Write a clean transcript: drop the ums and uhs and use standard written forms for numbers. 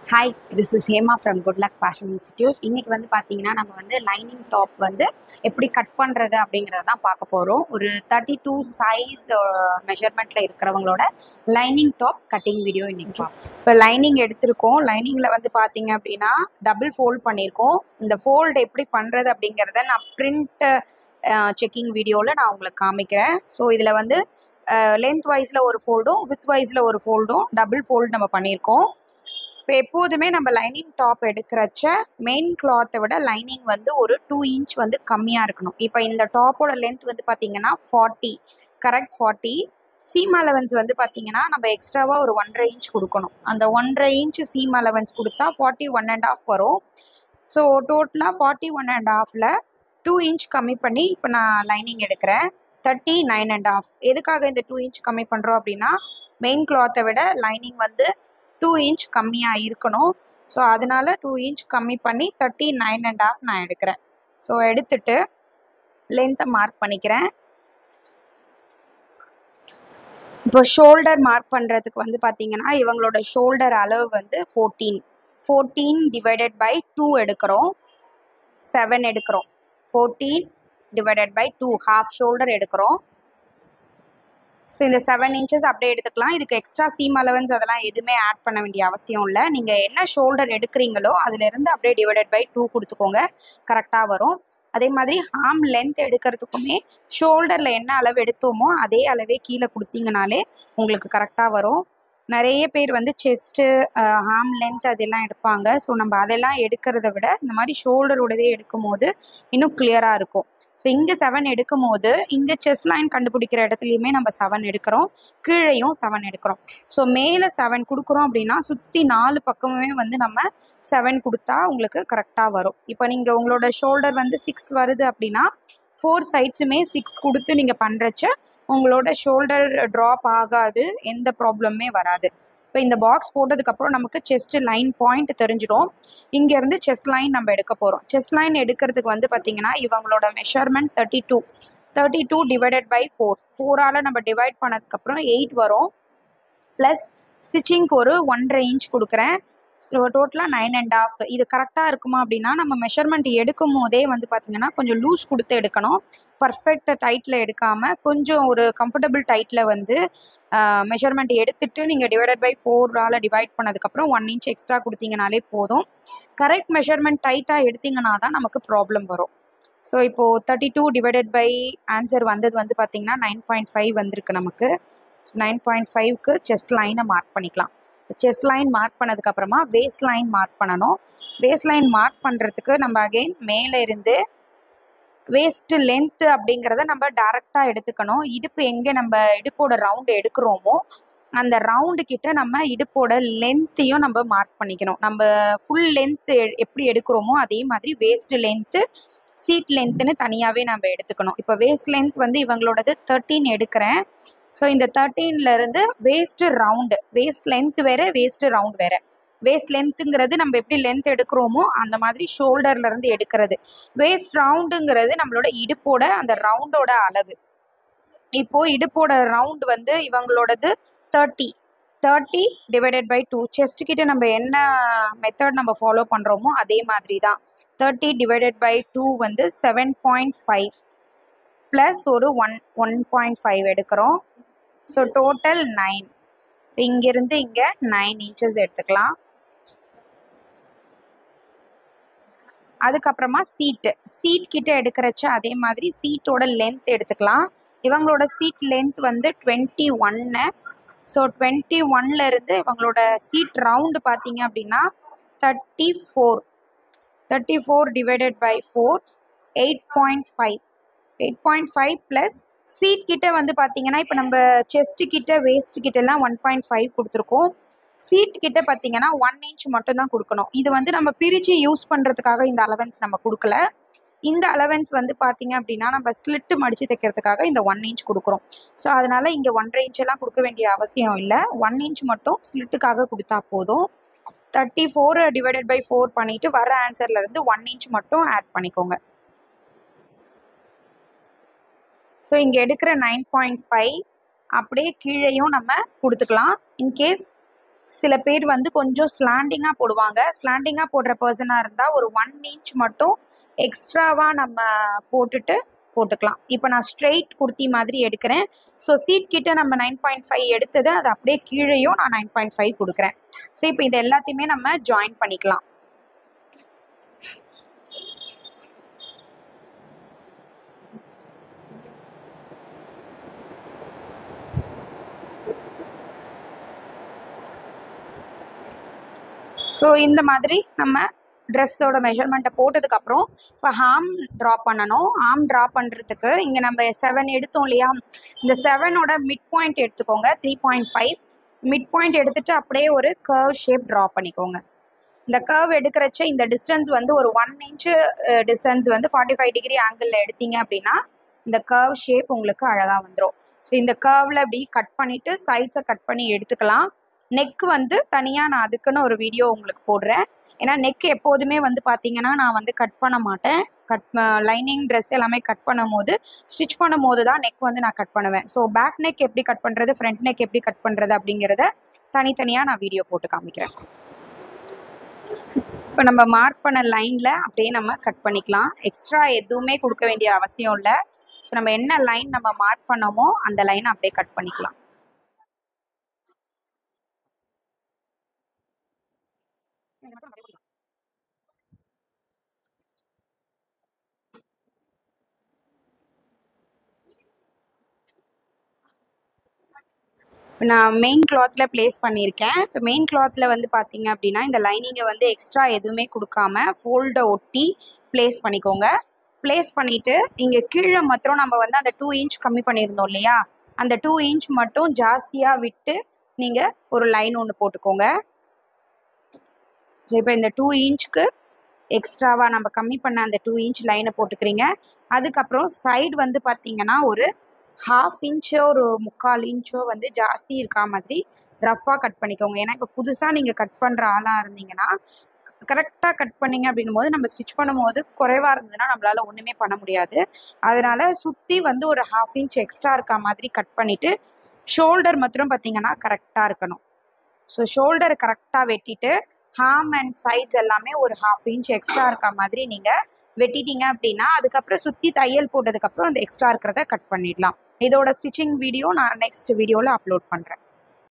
Hi, this is Hema from Good Luck Fashion Institute. இன்னைக்கு வந்து பார்த்தீங்கன்னா நம்ம வந்து லைனிங் டாப் வந்து எப்படி கட் பண்ணுறது அப்படிங்கிறத தான் பார்க்க போகிறோம். ஒரு 32 சைஸ் மெஷர்மெண்ட்டில் இருக்கிறவங்களோட லைனிங் டாப் கட்டிங் வீடியோ இன்னைக்கு பார்ப்போம். இப்போ லைனிங் எடுத்திருக்கோம். லைனிங்கில் வந்து பார்த்தீங்க அப்படின்னா டபுள் ஃபோல்ட் பண்ணியிருக்கோம். இந்த ஃபோல்டு எப்படி பண்ணுறது அப்படிங்கிறத நான் பிரிண்ட் செக்கிங் வீடியோவில் நான் உங்களுக்கு காமிக்கிறேன். ஸோ இதில் வந்து லென்த் வைஸில் ஒரு ஃபோல்டும் வித் வைஸில் ஒரு ஃபோல்டும் டபுள் ஃபோல்டு நம்ம பண்ணியிருக்கோம். இப்போ எப்போதுமே நம்ம லைனிங் டாப் எடுக்கிறச்ச மெயின் கிளாத்தை விட லைனிங் வந்து ஒரு 2 இன்ச் வந்து கம்மியாக இருக்கணும். இப்போ இந்த டாப்போட லென்த் வந்து பார்த்தீங்கன்னா 40, கரெக்ட் 40. சீம் அலவன்ஸ் வந்து பார்த்தீங்கன்னா நம்ம எக்ஸ்ட்ராவாக ஒரு 1.5 இன்ச் கொடுக்கணும். அந்த 1.5 இன்ச் சீம் அலவன்ஸ் கொடுத்தா 41.5 வரும். ஸோ டோட்டலாக 41.5ல் 2 இன்ச் கம்மி பண்ணி இப்போ நான் லைனிங் எடுக்கிறேன். 39.5. எதுக்காக இந்த 2 இன்ச் கம்மி பண்ணுறோம் அப்படின்னா மெயின் கிளாத்தை விட லைனிங் வந்து 2 இன்ச் கம்மியாக இருக்கணும். ஸோ அதனால 2 இன்ச் கம்மி பண்ணி 39.5 நான் எடுக்கிறேன். ஸோ எடுத்துட்டு லென்த்தை மார்க் பண்ணிக்கிறேன். இப்போ ஷோல்டர் மார்க் பண்ணுறதுக்கு வந்து பார்த்தீங்கன்னா இவங்களோட ஷோல்டர் அளவு வந்து 14 டிவைடட் பை 2 எடுக்கிறோம், 7 எடுக்கிறோம். 14 டிவைடட் பை 2 ஹாஃப் ஷோல்டர் எடுக்கிறோம். ஸோ இந்த 7 இன்ச்சஸ் அப்படியே எடுத்துக்கலாம். இதுக்கு எக்ஸ்ட்ரா சீம் அலவன்ஸ் அதெல்லாம் எதுவுமே ஆட் பண்ண வேண்டிய அவசியம் இல்லை. நீங்கள் என்ன ஷோல்டர் எடுக்கிறீங்களோ அதிலேருந்து அப்படியே டிவைடட் பை 2 கொடுத்துக்கோங்க, கரெக்டாக வரும். அதே மாதிரி ஆர்ம் லென்த் எடுக்கிறதுக்குமே ஷோல்டரில் என்ன அளவு எடுத்தோமோ அதே அளவே கீழே கொடுத்தீங்கனாலே உங்களுக்கு கரெக்டாக வரும். நிறைய பேர் வந்து செஸ்ட்டு ஆர்ம் லென்த் அதெல்லாம் எடுப்பாங்க. ஸோ நம்ம அதெல்லாம் எடுக்கிறத விட இந்த மாதிரி ஷோல்டரோடதே எடுக்கும் போது இன்னும் கிளியராக இருக்கும். ஸோ இங்கே 7 எடுக்கும் போது இங்கே செஸ்ட் லைன் கண்டுபிடிக்கிற இடத்துலையுமே நம்ம 7 எடுக்கிறோம், கீழையும் 7 எடுக்கிறோம். ஸோ மேலே 7 கொடுக்குறோம் அப்படின்னா சுற்றி 4 பக்கமுமே வந்து நம்ம 7 கொடுத்தா உங்களுக்கு கரெக்டாக வரும். இப்போ நீங்கள் உங்களோட ஷோல்டர் வந்து 6 வருது அப்படின்னா 4 சைட்ஸுமே 6 கொடுத்து நீங்கள் பண்ணுறச்ச உங்களோட ஷோல்டர் ட்ராப் ஆகாது, எந்த ப்ராப்ளமே வராது. இப்போ இந்த பாக்ஸ் போட்டதுக்கப்புறம் நமக்கு செஸ்ட் லைன் பாயிண்ட் தெரிஞ்சிடும். இங்கேருந்து செஸ்ட் லைன் நம்ம எடுக்க போகிறோம். செஸ்ட் லைன் எடுக்கிறதுக்கு வந்து பார்த்திங்கன்னா இவங்களோட மெஷர்மெண்ட் 32 டிவைடட் பை 4ஆல் நம்ம டிவைட் பண்ணதுக்கப்புறம் 8 வரும். ப்ளஸ் ஸ்டிச்சிங்க்கு ஒரு 1.5 இன்ச் கொடுக்குறேன். ஸோ டோட்டலாக 9.5. இது கரெக்டாக இருக்குமா அப்படின்னா நம்ம மெஷர்மெண்ட் எடுக்கும் போதே வந்து பார்த்திங்கன்னா கொஞ்சம் லூஸ் கொடுத்து எடுக்கணும். பர்ஃபெக்ட் டைட்டில் எடுக்காமல் கொஞ்சம் ஒரு கம்ஃபர்டபுள் டைட்டில் வந்து மெஷர்மெண்ட் எடுத்துகிட்டு நீங்கள் டிவைடட் பை 4ஆல் டிவைட் பண்ணதுக்கப்புறம் 1 இன்ச் எக்ஸ்ட்ரா கொடுத்தீங்கனாலே போதும். கரெக்ட் மெஷர்மெண்ட் டைட்டாக எடுத்திங்கன்னா தான் நமக்கு ப்ராப்ளம் வரும். ஸோ இப்போது 32 டிவைடட் பை ஆன்சர் வந்தது வந்து பார்த்திங்கன்னா 9.5 வந்திருக்கு நமக்கு. ஸோ 9.5க்கு செஸ்ட் லைனை மார்க் பண்ணிக்கலாம். செஸ்ட் லைன் மார்க் பண்ணதுக்கப்புறமா வேஸ்ட் லைன் மார்க் பண்ணணும். வேஸ்ட் லைன் மார்க் பண்ணுறதுக்கு நம்ம அகெயின் மேலே இருந்து வேஸ்ட்டு லென்த்து அப்படிங்கிறத நம்ம டேரெக்டாக எடுத்துக்கணும். இடுப்பு எங்கே நம்ம இடுப்போட ரவுண்டு எடுக்கிறோமோ அந்த ரவுண்டு கிட்ட நம்ம இடுப்போட லென்த்தையும் நம்ம மார்க் பண்ணிக்கணும். நம்ம ஃபுல் லென்த்து எப்படி எடுக்கிறோமோ அதே மாதிரி வேஸ்ட்டு லென்த்து சீட் லென்த்துன்னு தனியாகவே நம்ம எடுத்துக்கணும். இப்போ வேஸ்ட் லென்த் வந்து இவங்களோடது 13 எடுக்கிறேன். ஸோ இந்த 13லேருந்து வேஸ்ட்டு ரவுண்டு, வேஸ்ட் லென்த் வேறு வேஸ்ட்டு ரவுண்ட் வேறு. வேஸ்ட் லென்த்துங்கிறது நம்ம எப்படி லென்த் எடுக்கிறோமோ அந்த மாதிரி ஷோல்டர்லேருந்து எடுக்கிறது. வேஸ்ட் ரவுண்டுங்கிறது நம்மளோட இடுப்போட அந்த ரவுண்டோட அளவு. இப்போது இடுப்போட ரவுண்டு வந்து இவங்களோடது 30 டிவைடட் பை 2. செஸ்ட் கிட்ட நம்ம என்ன மெத்தட் நம்ம ஃபாலோ பண்ணுறோமோ அதே மாதிரி தான். 30 டிவைடட் பை 2 வந்து 7.5 ப்ளஸ் ஒரு 1.5 எடுக்கிறோம். So total 9. இங்கேருந்து இங்கே 9 இன்ச்சஸ் எடுத்துக்கலாம். அதுக்கப்புறமா சீட் கிட்ட எடுக்கிறச்ச அதே மாதிரி சீட்டோட லென்த் எடுத்துக்கலாம். இவங்களோட சீட் லென்த் வந்து 21. ஸோ 21லேருந்து இவங்களோட சீட் ரவுண்டு பார்த்தீங்க அப்படின்னா 34 டிவைடட் பை 4 8.5 ப்ளஸ் சீட் கிட்ட வந்து பார்த்தீங்கன்னா இப்போ நம்ம செஸ்ட்டு கிட்ட வேஸ்ட் கிட்டலாம் 1.5 கொடுத்துருக்கோம். சீட் கிட்ட பார்த்தீங்கன்னா 1 இன்ச் மட்டும் தான் கொடுக்கணும். இது வந்து நம்ம பிரித்து யூஸ் பண்ணுறதுக்காக இந்த அலவன்ஸ் நம்ம கொடுக்கல. இந்த அலவன்ஸ் வந்து பார்த்தீங்க அப்படின்னா நம்ம ஸ்லிட்டு மடித்து தைக்கிறதுக்காக இந்த 1 இன்ச் கொடுக்குறோம். ஸோ அதனால் இங்கே 1.5 இன்ச்செல்லாம் கொடுக்க வேண்டிய அவசியம் இல்லை. 1 இன்ச் மட்டும் ஸ்லிட்டுக்காக கொடுத்தா போதும். 34 டிவைடட் பை 4 பண்ணிவிட்டு வர ஆன்சர்லேருந்து 1 இன்ச் மட்டும் ஆட் பண்ணிக்கோங்க. ஸோ இங்கே எடுக்கிற 9.5 அப்படியே கீழேயும் நம்ம கொடுத்துக்கலாம். இன்கேஸ் சில பேர் வந்து கொஞ்சம் ஸ்லாண்டிங்காக போடுவாங்க. ஸ்லாண்டிங்காக போடுற பர்சனாக இருந்தால் ஒரு 1 இன்ச் மட்டும் எக்ஸ்ட்ராவாக நம்ம போட்டுக்கலாம். இப்போ நான் ஸ்ட்ரெயிட் குர்த்தி மாதிரி எடுக்கிறேன். ஸோ சீட் கிட்ட நம்ம 9.5 எடுத்தது அது அப்படியே கீழேயும் நான் 9.5 கொடுக்குறேன். ஸோ இப்போ இது எல்லாத்தையுமே நம்ம ஜாயின் பண்ணிக்கலாம். ஸோ இந்த மாதிரி நம்ம ட்ரெஸ்ஸோட மெஷர்மெண்ட்டை போட்டதுக்கப்புறம் இப்போ ஆர்ம் ட்ரா பண்ணணும். ஆர்ம் ட்ரா பண்ணுறதுக்கு இங்கே நம்ம 7 எடுத்தோம் இல்லையா, இந்த 7ஓட மிட் பாயிண்ட் எடுத்துக்கோங்க 3.5. மிட் பாயிண்ட் எடுத்துகிட்டு அப்படியே ஒரு கர்வ் ஷேப் ட்ரா பண்ணிக்கோங்க. இந்த கர்வ் எடுக்கிறச்ச இந்த டிஸ்டன்ஸ் வந்து ஒரு 1 இன்ச்சு டிஸ்டன்ஸ் வந்து 45 டிகிரி ஆங்கிளில் எடுத்தீங்க அப்படின்னா இந்த கர்வ் ஷேப் உங்களுக்கு அழகாக வந்துடும். ஸோ இந்த கர்வில் அப்படி கட் பண்ணிவிட்டு சைட்ஸை கட் பண்ணி எடுத்துக்கலாம். நெக் வந்து தனியாக நான் அதுக்குன்னு ஒரு வீடியோ உங்களுக்கு போடுறேன். ஏன்னா நெக் எப்போதுமே வந்து பார்த்தீங்கன்னா நான் வந்து கட் பண்ண மாட்டேன். லைனிங் ட்ரெஸ் எல்லாமே கட் பண்ணும் போது ஸ்டிச் பண்ணும் போது தான் நெக் வந்து நான் கட் பண்ணுவேன். ஸோ பேக் நெக் எப்படி கட் பண்ணுறது, ஃப்ரண்ட் நெக் எப்படி கட் பண்ணுறது அப்படிங்கிறத தனித்தனியாக நான் வீடியோ போட்டு காமிக்கிறேன். இப்போ நம்ம மார்க் பண்ண லைனில் அப்படியே நம்ம கட் பண்ணிக்கலாம். எக்ஸ்ட்ரா எதுவுமே கொடுக்க வேண்டிய அவசியம் இல்லை. ஸோ நம்ம என்ன லைன் நம்ம மார்க் பண்ணோமோ அந்த லைனை அப்படியே கட் பண்ணிக்கலாம். நான் மெயின் கிளாத்தில் ப்ளேஸ் பண்ணியிருக்கேன். இப்போ மெயின் கிளாத்தில் வந்து பார்த்தீங்க அப்படின்னா இந்த லைனிங்கை வந்து எக்ஸ்ட்ரா எதுவுமே கொடுக்காம ஃபோல்டை ஒட்டி ப்ளேஸ் பண்ணிக்கோங்க. ப்ளேஸ் பண்ணிவிட்டு இங்கே கீழே மாத்திரம் நம்ம வந்து அந்த 2 இன்ச் கம்மி பண்ணியிருந்தோம் இல்லையா, அந்த 2 இன்ச் மட்டும் ஜாஸ்தியாக விட்டு நீங்கள் ஒரு லைன் ஒன்று போட்டுக்கோங்க. ஸோ இப்போ இந்த 2 இன்ச்சுக்கு எக்ஸ்ட்ராவாக நம்ம கம்மி பண்ண அந்த 2 இன்ச் லைனை போட்டுக்கிறீங்க. அதுக்கப்புறம் சைடு வந்து பார்த்தீங்கன்னா ஒரு 1/2 இன்ச்சோ ஒரு 3/4 இன்ச்சோ வந்து ஜாஸ்தி இருக்கா மாதிரி ரஃப்பாக கட் பண்ணிக்கோங்க. ஏன்னா இப்போ புதுசாக நீங்கள் கட் பண்ணுற ஆளாக இருந்தீங்கன்னா கரெக்டாக கட் பண்ணிங்க அப்படின்னும் போது நம்ம ஸ்டிச் பண்ணும்போது குறைவாக இருந்ததுன்னா நம்மளால் ஒன்றுமே பண்ண முடியாது. அதனால் சுற்றி வந்து ஒரு 1/2 இன்ச் எக்ஸ்ட்ரா இருக்கா மாதிரி கட் பண்ணிவிட்டு ஷோல்டர் மாத்திரம் பார்த்தீங்கன்னா கரெக்டாக இருக்கணும். ஸோ ஷோல்டர் கரெக்டாக வெட்டிட்டு ஹார்ம் அண்ட் சைட்ஸ் எல்லாமே ஒரு 1/2 இன்ச் எக்ஸ்ட்ரா இருக்க மாதிரி நீங்கள் வெட்டிட்டீங்க அப்படின்னா அதுக்கப்புறம் சுற்றி தையல் போட்டதுக்கப்புறம் அந்த எக்ஸ்ட்ரா இருக்கிறத கட் பண்ணிடலாம். இதோட ஸ்டிச்சிங் வீடியோ நான் நெக்ஸ்ட் வீடியோவில் அப்லோட் பண்ணுறேன்.